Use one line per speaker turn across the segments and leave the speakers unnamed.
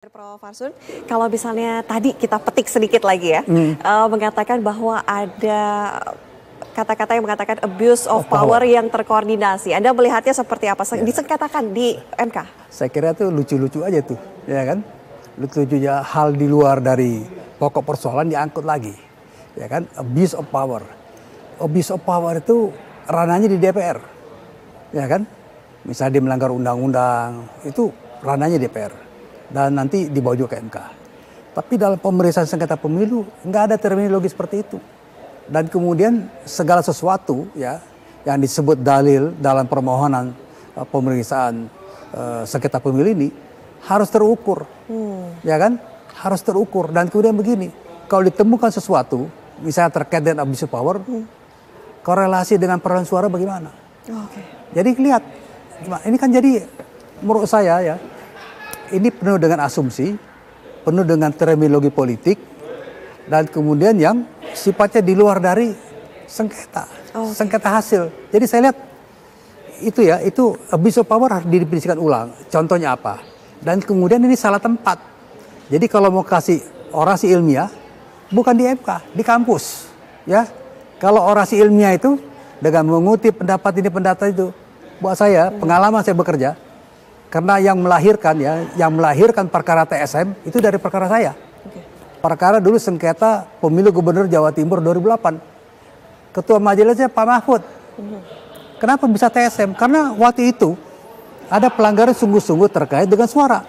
Prof. Arsun, kalau misalnya tadi kita petik sedikit lagi ya, mengatakan bahwa ada kata-kata yang mengatakan abuse of power yang terkoordinasi. Anda melihatnya seperti apa? Disengketakan di MK?
Saya kira itu lucu-lucu aja tuh, ya kan? Lucu-lucu aja, hal di luar dari pokok persoalan diangkut lagi, ya kan? Abuse of power. Abuse of power itu ranahnya di DPR, ya kan? Misalnya dia melanggar undang-undang, itu ranahnya DPR. Dan nanti dibawa juga ke MK. Tapi dalam pemeriksaan sengketa pemilu nggak ada terminologi seperti itu. Dan kemudian segala sesuatu ya yang disebut dalil dalam permohonan pemeriksaan sengketa pemilu ini harus terukur, ya kan? Harus terukur. Dan kemudian begini, kalau ditemukan sesuatu, misalnya terkait dengan abuse of power, korelasi dengan perolehan suara bagaimana? Jadi lihat, ini kan jadi menurut saya ya. Ini penuh dengan asumsi, penuh dengan terminologi politik, dan kemudian yang sifatnya di luar dari sengketa, sengketa hasil. Jadi saya lihat itu ya, itu abuse of power harus didefinisikan ulang. Contohnya apa? Dan kemudian ini salah tempat. Jadi kalau mau kasih orasi ilmiah, bukan di MK, di kampus. Ya, kalau orasi ilmiah itu dengan mengutip pendapat ini pendapat itu, buat saya pengalaman saya bekerja. Karena yang melahirkan perkara TSM itu dari perkara saya. Perkara dulu sengketa pemilu gubernur Jawa Timur 2008. Ketua majelisnya Pak Mahfud. Kenapa bisa TSM? Karena waktu itu ada pelanggaran sungguh-sungguh terkait dengan suara.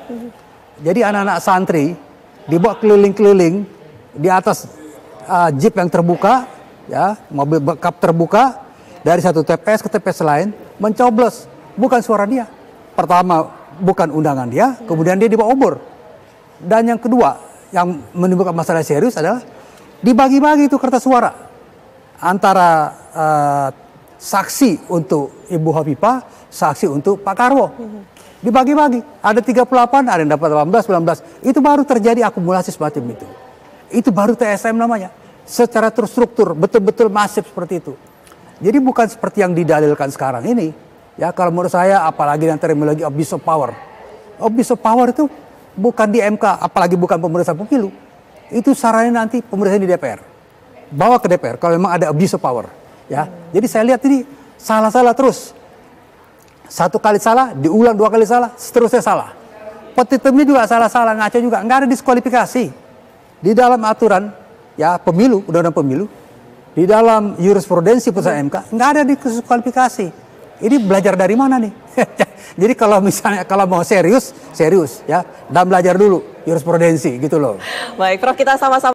Jadi anak-anak santri dibawa keliling-keliling di atas jeep yang terbuka, ya, mobil backup terbuka dari satu TPS ke TPS lain, mencoblos bukan suara dia. Pertama, bukan undangan dia, kemudian dia dibawa obor. Dan yang kedua, yang menimbulkan masalah serius adalah dibagi-bagi itu kertas suara. Antara saksi untuk Ibu Hovifah, saksi untuk Pak Karwo. Dibagi-bagi, ada 38, ada yang dapat 18, 19. Itu baru terjadi akumulasi semacam itu. Itu baru TSM namanya. Secara terstruktur, betul-betul masif seperti itu. Jadi bukan seperti yang didalilkan sekarang ini. Ya, kalau menurut saya, apalagi yang terminologi abuse of power. Abuse of power itu bukan di MK, apalagi bukan pemeriksaan pemilu. Itu sarannya nanti pemeriksaan di DPR. Bawa ke DPR kalau memang ada abuse of power. Ya, jadi saya lihat ini salah-salah terus. Satu kali salah, diulang 2 kali salah, seterusnya salah. Petitumnya juga salah-salah, ngaco juga. Nggak ada diskualifikasi. Di dalam aturan ya pemilu, undang-undang pemilu, di dalam jurisprudensi putusan MK, nggak ada diskualifikasi. Ini belajar dari mana nih? Jadi kalau misalnya kalau mau serius ya, dan belajar dulu jurisprudensi gitu loh.
Baik, Prof, kita sama-sama